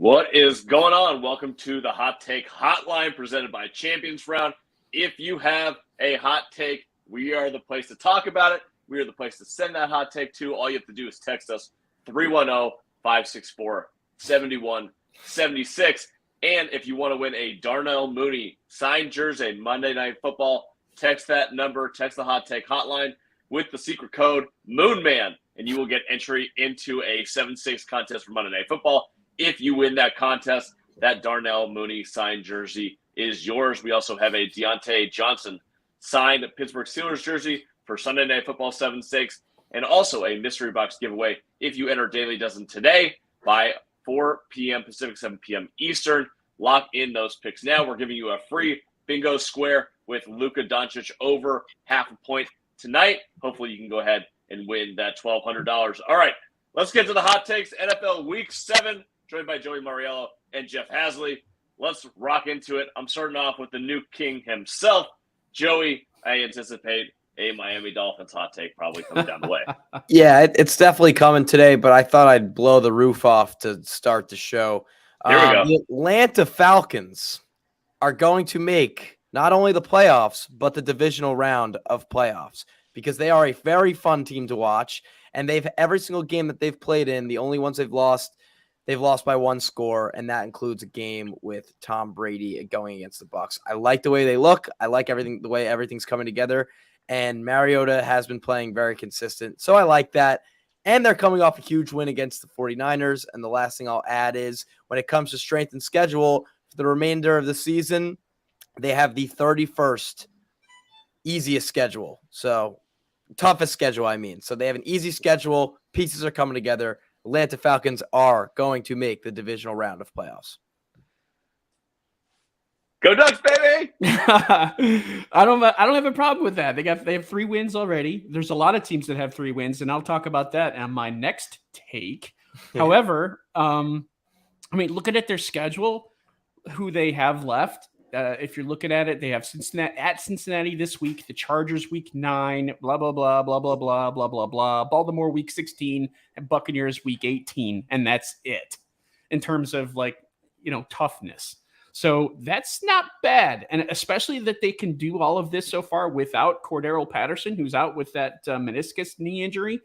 What is going on? Welcome to the Hot Take Hotline presented by Champions Round. If you have a hot take, we are the place to talk about it. We are the place to send that hot take to. All you have to do is text us 310-564-7176. And if you want to win a Darnell Mooney signed jersey Monday Night Football, text that number, text the Hot Take Hotline with the secret code MOONMAN, and you will get entry into a 7-6 contest for Monday Night Football. If you win that contest, that Darnell Mooney signed jersey is yours. We also have a Deontay Johnson signed Pittsburgh Steelers jersey for Sunday Night Football 7-6, and also a mystery box giveaway if you enter Daily Dozen today by 4 p.m. Pacific, 7 p.m. Eastern. Lock in those picks now. We're giving you a free bingo square with Luka Doncic over half a point tonight. Hopefully you can go ahead and win that $1,200. All right, let's get to the hot takes. NFL Week 7. Joined by Joey Mauriello and Jeff Haseley. Let's rock into it. I'm starting off with the new king himself. Joey, I anticipate a Miami Dolphins hot take probably coming down the way. Yeah, it's definitely coming today, but I thought I'd blow the roof off to start the show. Here we go. The Atlanta Falcons are going to make not only the playoffs, but the divisional round of playoffs because they are a very fun team to watch. And every single game that they've played in, the only ones they've lost by one score, and that includes a game with Tom Brady going against the Bucs. I like the way they look. I like the way everything's coming together, and Mariota has been playing very consistent, so I like that. And they're coming off a huge win against the 49ers, and the last thing I'll add is when it comes to strength and schedule for the remainder of the season, they have the 31st easiest schedule. So toughest schedule, I mean. So they have an easy schedule. Pieces are coming together. Atlanta Falcons are going to make the divisional round of playoffs. Go Ducks, baby! I don't have a problem with that. They have 3 wins already. There's a lot of teams that have 3 wins, and I'll talk about that on my next take. However, looking at their schedule, who they have left. If you're looking at it, they have Cincinnati this week, the Chargers week 9, blah, blah, blah, blah, blah, blah, blah, blah, blah, Baltimore week 16, and Buccaneers week 18. And that's it in terms of toughness. So that's not bad. And especially that they can do all of this so far without Cordero Patterson, who's out with that meniscus knee injury.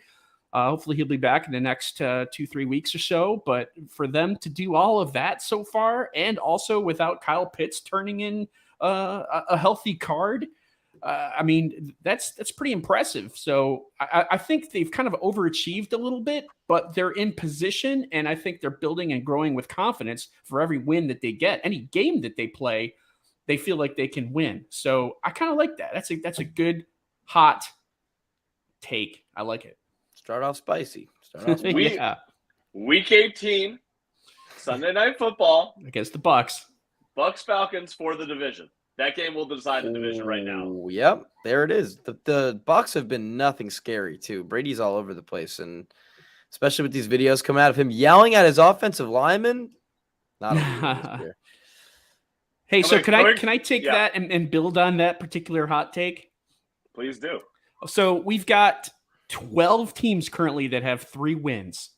Hopefully he'll be back in the next 2-3 weeks or so. But for them to do all of that so far, and also without Kyle Pitts turning in a healthy card, that's pretty impressive. So I think they've kind of overachieved a little bit, but they're in position, and I think they're building and growing with confidence for every win that they get. Any game that they play, they feel like they can win. So I kind of like that. That's a good hot take. I like it. Start off spicy. Week 18, Sunday Night Football against the Bucs. Bucs Falcons for the division. That game will decide the division right now. Yep, there it is. The Bucs have been nothing scary too. Brady's all over the place, and especially with these videos coming out of him yelling at his offensive lineman. Hey, so can I take that and build on that particular hot take? Please do. So we've got 12 teams currently that have 3 wins.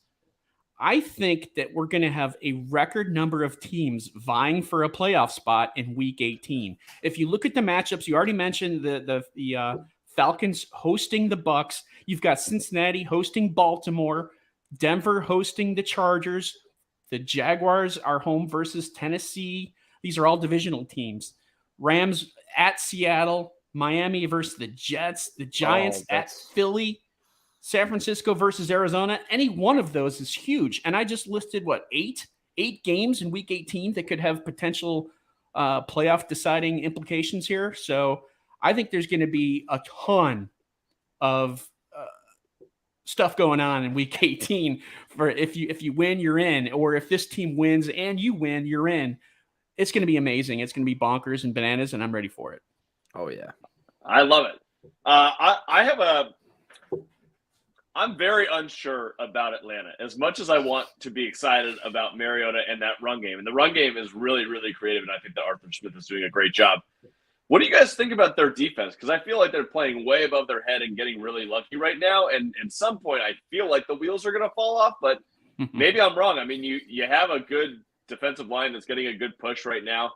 I think that we're going to have a record number of teams vying for a playoff spot in Week 18. If you look at the matchups, you already mentioned the Falcons hosting the Bucs. You've got Cincinnati hosting Baltimore, Denver hosting the Chargers. The Jaguars are home versus Tennessee. These are all divisional teams. Rams at Seattle, Miami versus the Jets, the Giants at Philly. San Francisco versus Arizona, any one of those is huge. And I just listed, eight games in Week 18 that could have potential playoff deciding implications here. So I think there's going to be a ton of stuff going on in Week 18 for if you win, you're in, or if this team wins and you win, you're in. It's going to be amazing. It's going to be bonkers and bananas, and I'm ready for it. Oh, yeah. I love it. I'm very unsure about Atlanta, as much as I want to be excited about Mariota and that run game. And the run game is really, really creative, and I think that Arthur Smith is doing a great job. What do you guys think about their defense? Because I feel like they're playing way above their head and getting really lucky right now. And at some point, I feel like the wheels are going to fall off, but maybe I'm wrong. I mean, you have a good defensive line that's getting a good push right now.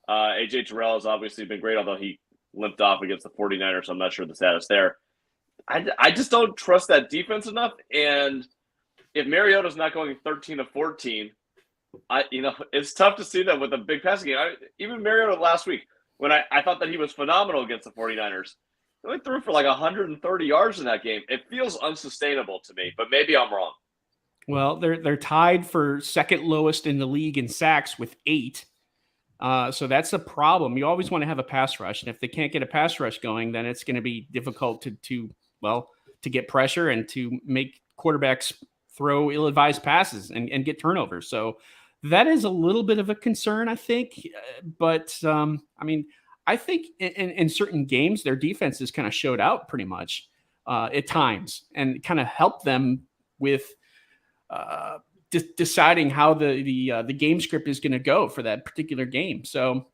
A.J. Terrell has obviously been great, although he limped off against the 49ers. So I'm not sure the status there. I just don't trust that defense enough. And if Mariota's not going 13 of 14, it's tough to see that with a big passing game. Even Mariota last week, when I thought that he was phenomenal against the 49ers, he only threw for like 130 yards in that game. It feels unsustainable to me, but maybe I'm wrong. Well, they're tied for second lowest in the league in sacks with 8. So that's a problem. You always want to have a pass rush, and if they can't get a pass rush going, then it's going to be difficult to get pressure and to make quarterbacks throw ill-advised passes and get turnovers. So that is a little bit of a concern, I think. But I think in certain games, their defenses kind of showed out pretty much at times and kind of helped them with deciding how the game script is going to go for that particular game. So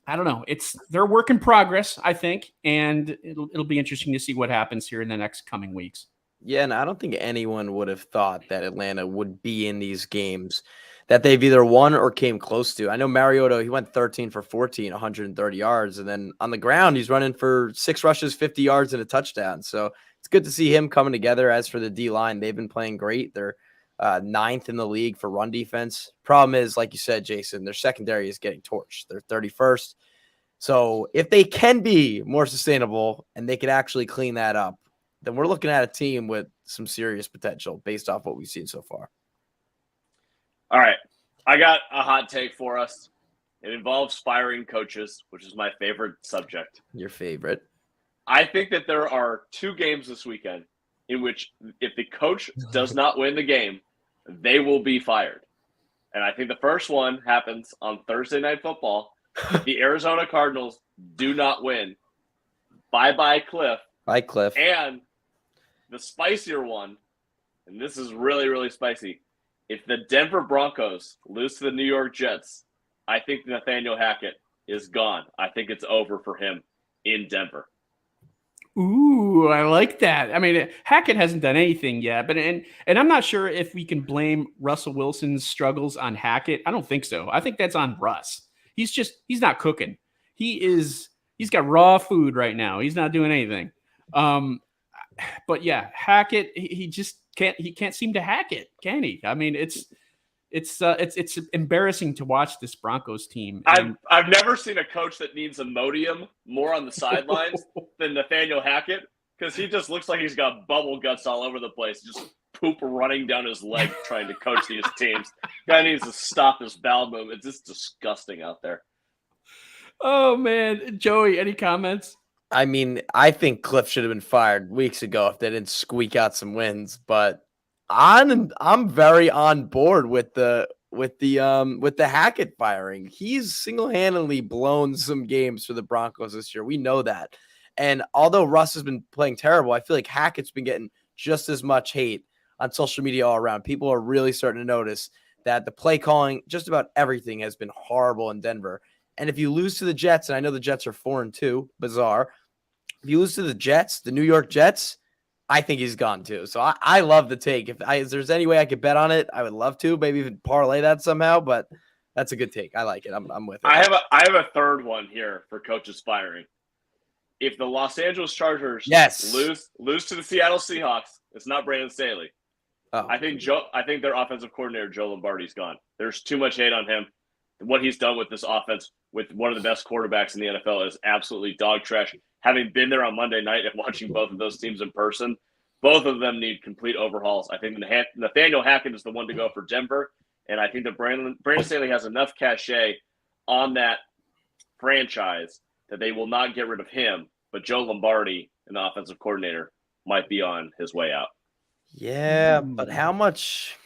I don't know. They're work in progress, I think, and it'll be interesting to see what happens here in the next coming weeks. Yeah, and I don't think anyone would have thought that Atlanta would be in these games that they've either won or came close to. I know Mariota, he went 13 for 14, 130 yards, and then on the ground, he's running for 6 rushes, 50 yards, and a touchdown. So it's good to see him coming together. As for the D-line, they've been playing great. They're 9th in the league for run defense. Problem is, like you said, Jason, their secondary is getting torched. They're 31st. So if they can be more sustainable and they could actually clean that up, then we're looking at a team with some serious potential based off what we've seen so far. All right. I got a hot take for us. It involves firing coaches, which is my favorite subject. Your favorite. I think that there are 2 games this weekend in which if the coach does not win the game, they will be fired. And I think the first one happens on Thursday Night Football. If the Arizona Cardinals do not win, bye-bye Kliff. Bye, Kliff. And the spicier one, and this is really, really spicy, if the Denver Broncos lose to the New York Jets, I think Nathaniel Hackett is gone. I think it's over for him in Denver. Ooh, I like that. I mean, Hackett hasn't done anything yet, but and I'm not sure if we can blame Russell Wilson's struggles on Hackett. I don't think so. I think that's on Russ. He's not cooking. He's got raw food right now. He's not doing anything. But yeah, Hackett, he just can't seem to hack it, can he? I mean, it's embarrassing to watch this Broncos team. I've never seen a coach that needs Imodium more on the sidelines than Nathaniel Hackett, because he just looks like he's got bubble guts all over the place, just poop running down his leg trying to coach these teams. Guy needs to stop his bowel movement. It's just disgusting out there. Oh man, Joey, any comments? I mean, I think Kliff should have been fired weeks ago if they didn't squeak out some wins, but I'm very on board with the Hackett firing. He's single-handedly blown some games for the Broncos this year. We know that. And although Russ has been playing terrible, I feel like Hackett's been getting just as much hate on social media all around. People are really starting to notice that the play calling, just about everything has been horrible in Denver. And if you lose to the Jets, and I know the Jets are 4-2, bizarre. If you lose to the Jets, the New York Jets, I think he's gone too. So I love the take. If there's any way I could bet on it, I would love to. Maybe even parlay that somehow, but that's a good take. I like it. I'm with it. I have a third one here for coaches firing. If the Los Angeles Chargers lose to the Seattle Seahawks, it's not Brandon Staley. Oh. I think their offensive coordinator, Joe Lombardi's gone. There's too much hate on him. What he's done with this offense with one of the best quarterbacks in the NFL is absolutely dog trash. Having been there on Monday night and watching both of those teams in person, both of them need complete overhauls. I think Nathaniel Hackett is the one to go for Denver, and I think that Brandon Staley has enough cachet on that franchise that they will not get rid of him, but Joe Lombardi, an offensive coordinator, might be on his way out. Yeah, but how much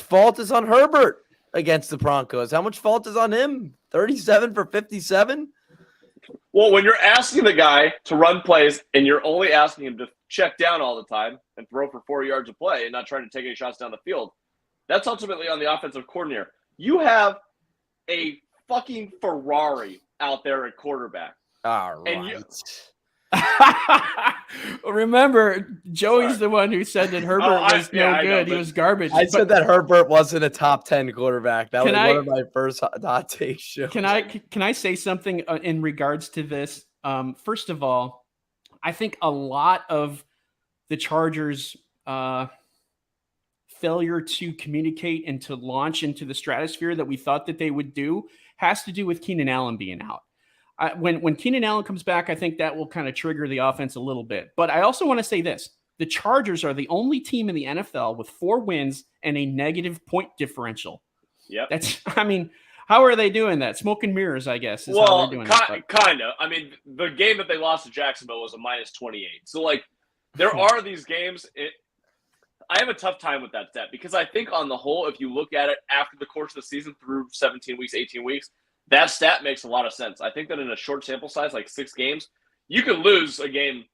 fault is on Herbert against the Broncos? How much fault is on him? 37 for 57? Well, when you're asking the guy to run plays and you're only asking him to check down all the time and throw for 4 yards of play and not trying to take any shots down the field, that's ultimately on the offensive coordinator. You have a fucking Ferrari out there at quarterback. All right. Remember, Joey's the one who said that Herbert was no good. He was garbage. I said that Herbert wasn't a top 10 quarterback. That was one of my first hot take shows. Can I say something in regards to this? First of all, I think a lot of the Chargers' failure to communicate and to launch into the stratosphere that we thought that they would do has to do with Keenan Allen being out. When Keenan Allen comes back, I think that will kind of trigger the offense a little bit. But I also want to say this. The Chargers are the only team in the NFL with 4 wins and a negative point differential. Yep. How are they doing that? Smoke and mirrors, I guess. How they're doing kind of. I mean, the game that they lost to Jacksonville was a -28. So, like, there are these games. I have a tough time with that stat because I think on the whole, if you look at it after the course of the season through 17 weeks, 18 weeks, that stat makes a lot of sense. I think that in a short sample size, like 6 games, you can lose a game,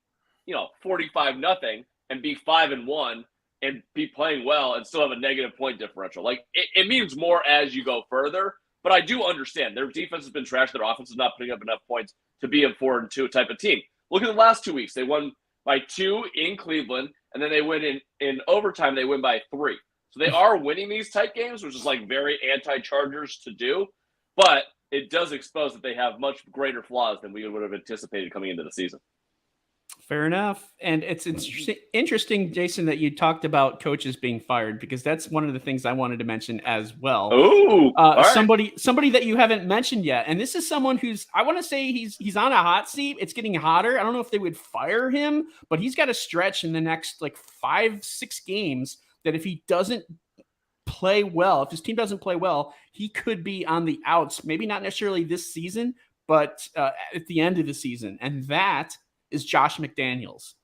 45-0 and be 5-1 and be playing well and still have a negative point differential. Like, it means more as you go further, but I do understand their defense has been trash. Their offense is not putting up enough points to be a 4-2 type of team. Look at the last 2 weeks. They won by 2 in Cleveland, and then they win in overtime. They win by 3. So they are winning these type games, which is like very anti-Chargers to do, but it does expose that they have much greater flaws than we would have anticipated coming into the season. Fair enough. And it's interesting, Jason, that you talked about coaches being fired, because that's one of the things I wanted to mention as well. Ooh, somebody that you haven't mentioned yet. And this is someone who's, I want to say he's on a hot seat. It's getting hotter. I don't know if they would fire him, but he's got a stretch in the next 5-6 games that if he doesn't play well, if his team doesn't play well, he could be on the outs. Maybe not necessarily this season, but at the end of the season. And that is Josh McDaniels.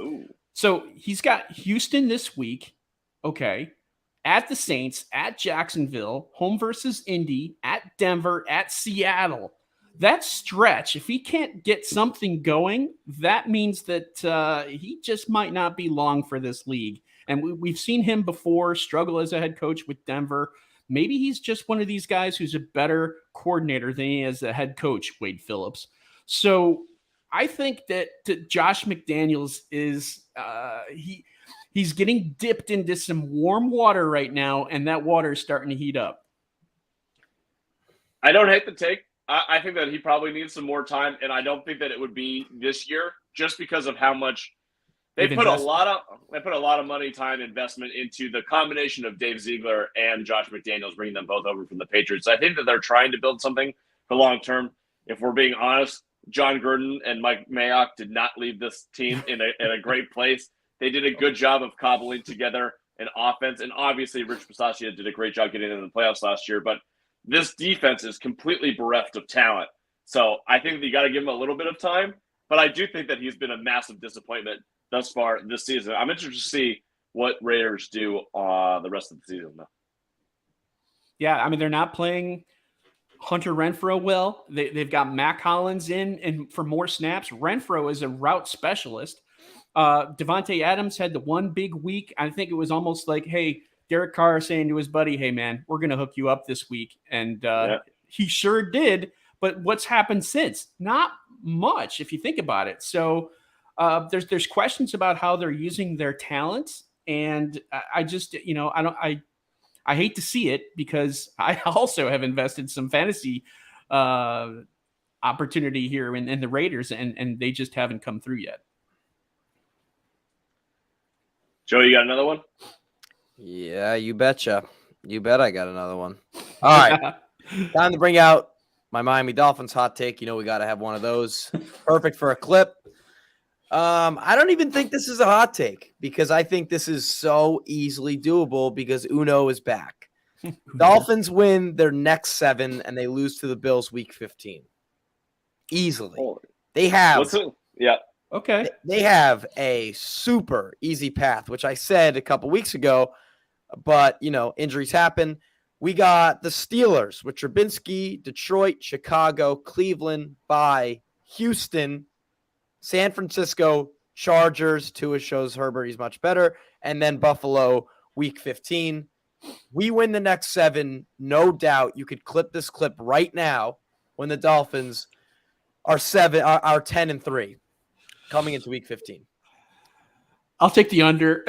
Ooh. So he's got Houston this week. Okay. At the Saints, at Jacksonville, home versus Indy, at Denver, at Seattle. That stretch, if he can't get something going, that means that he just might not be long for this league. And we've seen him before struggle as a head coach with Denver. Maybe he's just one of these guys who's a better coordinator than he is a head coach, Wade Phillips. So I think that Josh McDaniels is he's getting dipped into some warm water right now, and that water is starting to heat up. I don't hate the take. I think that he probably needs some more time, and I don't think that it would be this year just because of how much they put a lot of money, time, investment into the combination of Dave Ziegler and Josh McDaniels, bringing them both over from the Patriots. I think that they're trying to build something for long term. If we're being honest, John Gruden and Mike Mayock did not leave this team in a great place. They did a good job of cobbling together an offense, and obviously Rich Bisaccia did a great job getting into the playoffs last year, but this defense is completely bereft of talent. So I think that you got to give him a little bit of time, but I do think that he's been a massive disappointment thus far this season. I'm interested to see what Raiders do the rest of the season, though. Yeah, I mean, they're not playing Hunter Renfrow well. They've got Mac Hollins in and for more snaps. Renfrow is a route specialist. Devontae Adams had the one big week. I think it was almost like, hey, Derek Carr saying to his buddy, hey, man, we're going to hook you up this week. And he sure did. But what's happened since? Not much, if you think about it. So there's questions about how they're using their talents. And I just, I hate to see it because I also have invested some fantasy opportunity here in the Raiders, and they just haven't come through yet. Joe, you got another one? Yeah, you betcha. You bet I got another one. All right. Time to bring out my Miami Dolphins hot take. We got to have one of those. Perfect for a clip. I don't even think this is a hot take because I think this is so easily doable because Uno is back. Dolphins win their next 7 and they lose to the Bills week 15. Easily. They have. Yeah. Okay. They have a super easy path, which I said a couple weeks ago, but injuries happen. We got the Steelers with Trubinsky, Detroit, Chicago, Cleveland, bye, Houston, San Francisco, Chargers. Tua shows Herbert he's much better. And then Buffalo, week 15. We win the next 7, no doubt. You could clip this clip right now when the Dolphins are 10-3. coming into week 15. I'll take the under.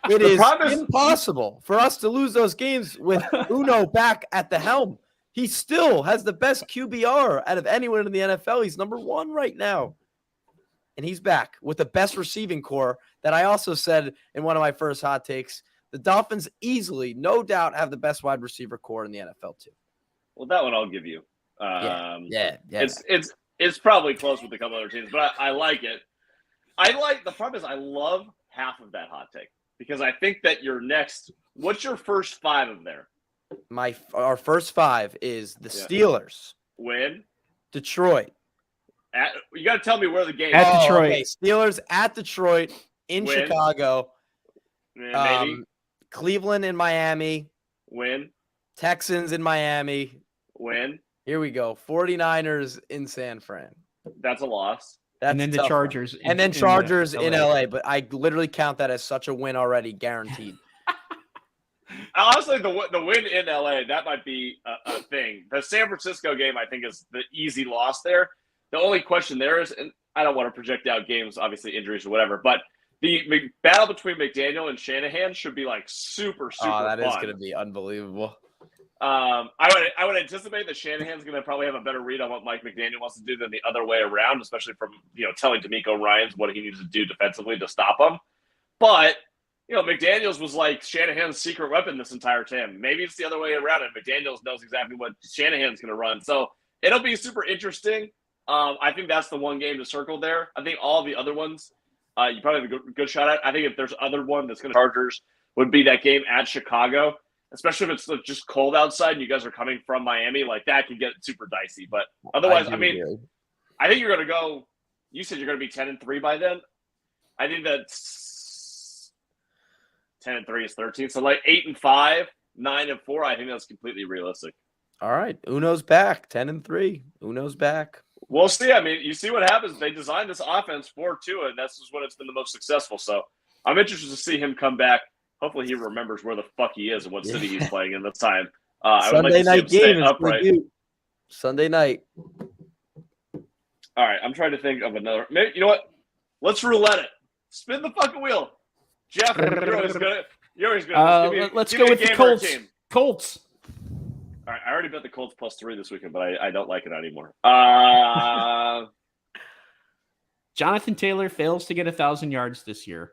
It is impossible for us to lose those games with Uno back at the helm. He still has the best QBR out of anyone in the NFL. He's number 1 right now. And he's back with the best receiving core that I also said in one of my first hot takes. The Dolphins easily, no doubt, have the best wide receiver core in the NFL too. Well, that one I'll give you. Yeah. It's probably close with a couple other teams, but I like it. The problem is I love half of that hot take because I think that your next. What's your first 5 of there? Our first 5 is the Steelers, win, Detroit. You got to tell me where the game at Detroit. Okay. Steelers at Detroit in win. Chicago. Maybe. Cleveland in Miami. Win. Texans in Miami. Win. Here we go. 49ers in San Fran. That's a loss. And then the Chargers. And then Chargers in LA. But I literally count that as such a win already, guaranteed. Honestly, the win in LA, that might be a thing. The San Francisco game, I think, is the easy loss there. The only question there is, and I don't want to project out games, obviously injuries or whatever, but the battle between McDaniel and Shanahan should be like super fun. That is going to be unbelievable. I would anticipate that Shanahan's going to probably have a better read on what Mike McDaniel wants to do than the other way around, especially from telling D'Amico Ryans what he needs to do defensively to stop him. But McDaniels was like Shanahan's secret weapon this entire time. Maybe it's the other way around, and McDaniels knows exactly what Shanahan's going to run. So it'll be super interesting. I think that's the one game to circle there. I think all the other ones, you probably have a good shot at. I think if there's other one that's going to Chargers would be that game at Chicago, especially if it's just cold outside and you guys are coming from Miami. Like that could get super dicey. But otherwise, I think you're going to go. You said you're going to be 10-3 by then. I think that's 10-3 is 13. So like 8-5, 9-4. I think that's completely realistic. All right, Uno's back. 10-3. Uno's back. We'll see. I mean, you see what happens. They designed this offense for Tua, and that's just when it's been the most successful. So I'm interested to see him come back. Hopefully he remembers where the fuck he is and what city he's playing in this time. Sunday night game is upright. Sunday night. All right, I'm trying to think of another. Maybe, you know what? Let's roulette it. Spin the fucking wheel. Jeff, you're always good. Let's go with the Colts. Colts. All right, I already bet the Colts +3 this weekend, but I don't like it anymore. Jonathan Taylor fails to get 1,000 yards this year.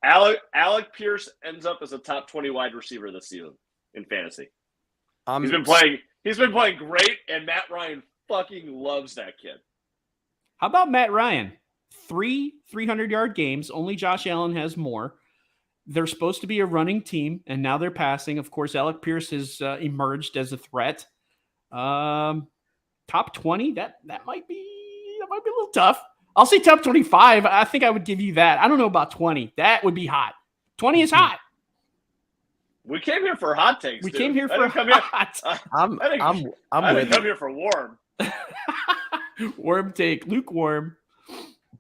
Alec Pierce ends up as a top 20 wide receiver this season in fantasy. He's been playing great, and Matt Ryan fucking loves that kid. How about Matt Ryan? 3 300-yard games. Only Josh Allen has more. They're supposed to be a running team, and now they're passing. Of course, Alec Pierce has emerged as a threat. Top 20, that might be a little tough. I'll say top 25. I think I would give you that. I don't know about 20. That would be hot. 20 is hot. We came here for hot takes. We came here for hot. I'm didn't come here for warm. Warm take, lukewarm.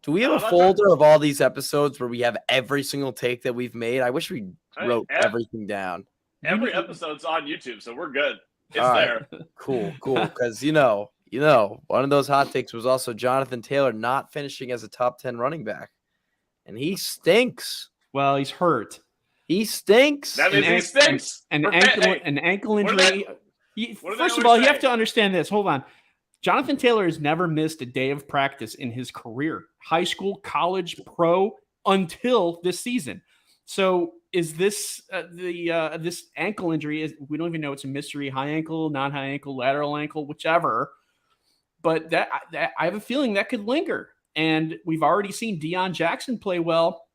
Do we have a folder of all these episodes where we have every single take that we've made? I wish we wrote everything down. Every episode's on YouTube, so we're good. It's all there. Right. Cool. Because one of those hot takes was also Jonathan Taylor not finishing as a top 10 running back, and he stinks. Well, he's hurt. He stinks. That means he stinks. An ankle injury. First of all, you have to understand this. Hold on. Jonathan Taylor has never missed a day of practice in his career, high school, college, pro, until this season. So is this this ankle injury? We don't even know it's a mystery. High ankle, non-high ankle, lateral ankle, whichever. But that I have a feeling that could linger. And we've already seen Deion Jackson play well.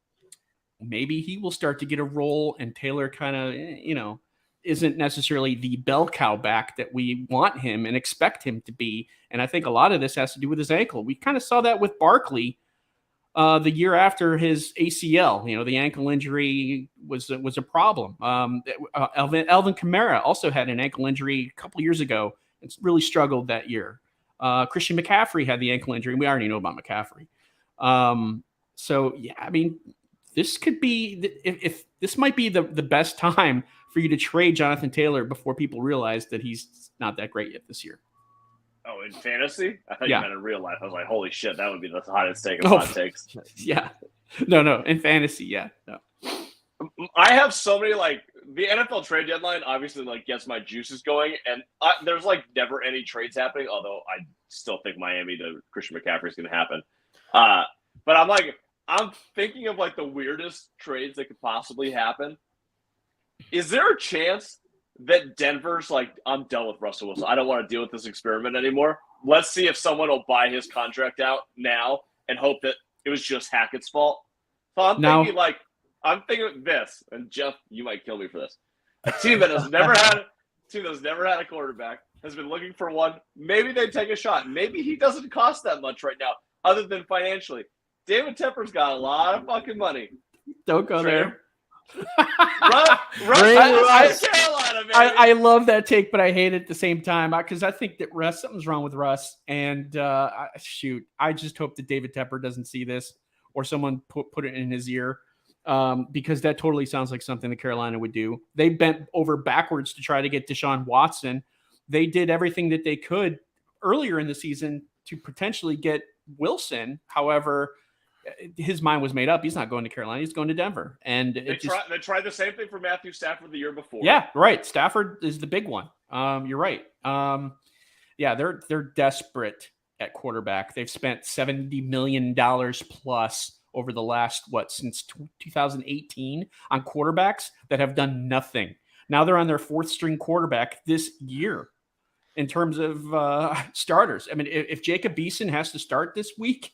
Maybe he will start to get a role, and Taylor kind of, isn't necessarily the bell cow back that we want him and expect him to be. And I think a lot of this has to do with his ankle. We kind of saw that with Barkley the year after his ACL. The ankle injury was a problem. Alvin Kamara also had an ankle injury a couple years ago and really struggled that year. Christian McCaffrey had the ankle injury, and we already know about McCaffrey. So, yeah, I mean, this could be if this might be the best time for you to trade Jonathan Taylor before people realize that he's not that great yet this year. Oh, in fantasy? I thought Yeah. you meant in real life. I was like, holy shit, that would be the hottest take of hot takes. Yeah. No. In fantasy, yeah. No. I have so many, like, the NFL trade deadline obviously, like, gets my juices going, and there's, like, never any trades happening, although I still think Miami to Christian McCaffrey is going to happen. But I'm thinking of, like, the weirdest trades that could possibly happen. Is there a chance that Denver's like, I'm done with Russell Wilson. I don't want to deal with this experiment anymore. Let's see if someone will buy his contract out now and hope that it was just Hackett's fault. So I'm thinking this, and Jeff, you might kill me for this. A team that has never had a quarterback, has been looking for one. Maybe they take a shot. Maybe he doesn't cost that much right now, other than financially. David Tepper's got a lot of fucking money. Don't go there. I love that take, but I hate it at the same time because I think that something's wrong with Russ. And I just hope that David Tepper doesn't see this or someone put it in his ear because that totally sounds like something that Carolina would do. They bent over backwards to try to get Deshaun Watson. They did everything that they could earlier in the season to potentially get Wilson. However, his mind was made up. He's not going to Carolina. He's going to Denver. And they tried the same thing for Matthew Stafford the year before. Yeah, right. Stafford is the big one. You're right. They're desperate at quarterback. They've spent $70 million plus over the last, since 2018 on quarterbacks that have done nothing. Now they're on their fourth string quarterback this year in terms of starters. I mean, if Jacob Eason has to start this week,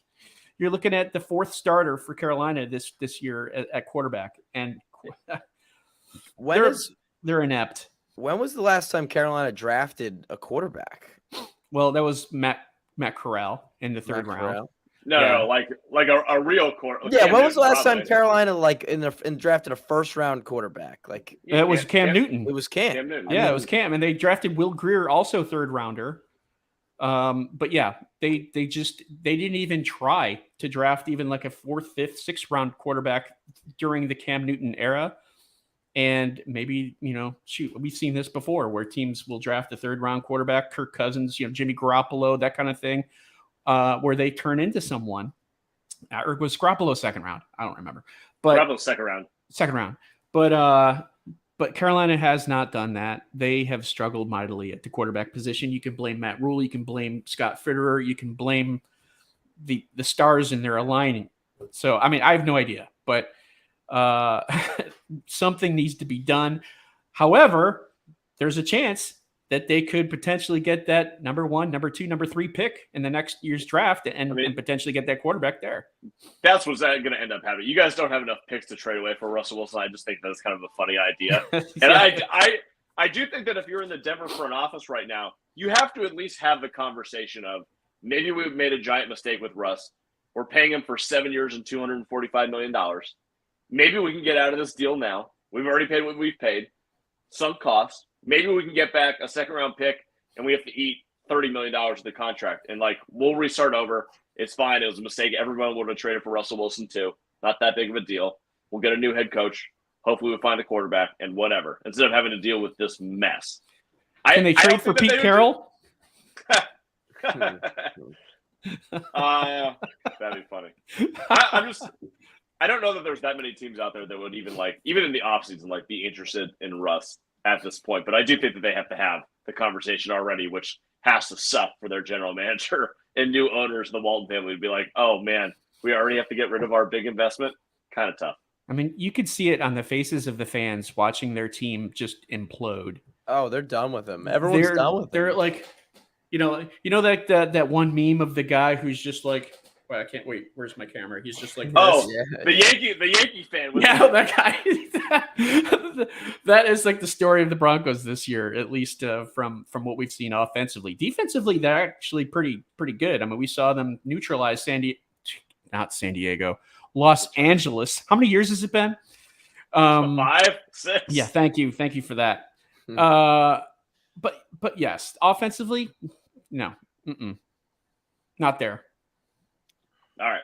you're looking at the fourth starter for Carolina this year at quarterback, and they're inept. When was the last time Carolina drafted a quarterback? Well, that was Matt Corral in the third round. No, like a real quarterback. Yeah, when was the last time Carolina drafted a first round quarterback? It was Cam Newton. It was Cam. Newton. Yeah, it was Cam, and they drafted Will Grier, also third rounder. But yeah, they didn't even try to draft even like a fourth, fifth, sixth round quarterback during the Cam Newton era. And maybe, we've seen this before where teams will draft a third round quarterback, Kirk Cousins, Jimmy Garoppolo, that kind of thing, where they turn into someone. Or was Garoppolo second round? I don't remember. But Garoppolo second round. But Carolina has not done that. They have struggled mightily at the quarterback position. You can blame Matt Rule. You can blame Scott Fitterer. You can blame the stars in their aligning. So, I mean, I have no idea. But something needs to be done. However, there's a chance that they could potentially get that number 1, number 2, number 3 pick in the next year's draft and potentially get that quarterback there. That's what's going to end up happening. You guys don't have enough picks to trade away for Russell Wilson. I just think that's kind of a funny idea. And I do think that if you're in the Denver front office right now, you have to at least have the conversation of maybe we've made a giant mistake with Russ. We're paying him for 7 years and $245 million. Maybe we can get out of this deal now. We've already paid what we've paid. Sunk costs. Maybe we can get back a second-round pick, and we have to eat $30 million of the contract. And, we'll restart over. It's fine. It was a mistake. Everyone would have traded for Russell Wilson, too. Not that big of a deal. We'll get a new head coach. Hopefully we'll find a quarterback and whatever, instead of having to deal with this mess. Can they trade for Pete Carroll? That'd be funny. I don't know that there's that many teams out there that would even in the offseason, be interested in Russ at this point. But I do think that they have to have the conversation already, which has to suck for their general manager and new owners of the Walton family to be like, oh man, we already have to get rid of our big investment. Kind of tough. I mean, you could see it on the faces of the fans watching their team just implode. Oh, they're done with him. Everyone's done with him. They're that one meme of the guy who's just like, well, I can't wait. Where's my camera? He's just like, the Yankee fan. That guy. That is like the story of the Broncos this year, at least from what we've seen offensively. Defensively, they're actually pretty good. I mean, we saw them neutralize Los Angeles. How many years has it been? 5, 6. Yeah, thank you for that. But yes, offensively, no, not there. All right.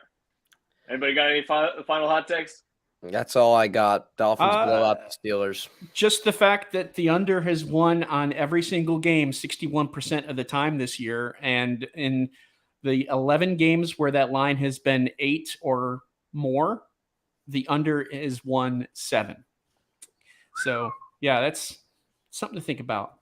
Anybody got any final hot takes? That's all I got. Dolphins blow out the Steelers. Just the fact that the under has won on every single game 61% of the time this year. And in the 11 games where that line has been 8 or more, the under is won 7. So, yeah, that's something to think about.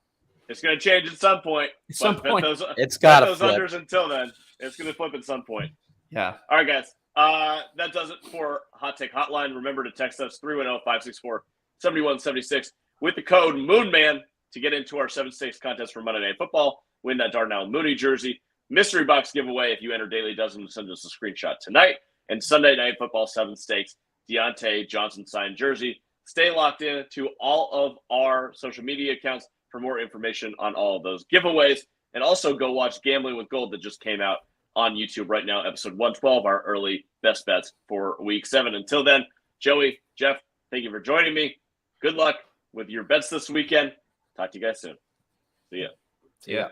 It's going to change at some point. At some point. It's got to those flip. unders until then. It's going to flip at some point. Yeah. All right, guys. That does it for Hot Take Hotline. Remember to text us 310-564-7176 with the code MOONMAN to get into our 7 stakes contest for Monday Night Football. Win that Darnell Mooney jersey. Mystery box giveaway if you enter Daily Dozen. Send us a screenshot tonight. And Sunday Night Football 7 stakes Deontay Johnson signed jersey. Stay locked in to all of our social media accounts for more information on all of those giveaways. And also go watch Gambling with Gold that just came out on YouTube right now, episode 112, our early best bets for week 7. Until then, Joey, Jeff, thank you for joining me. Good luck with your bets this weekend. Talk to you guys soon. See ya. See ya.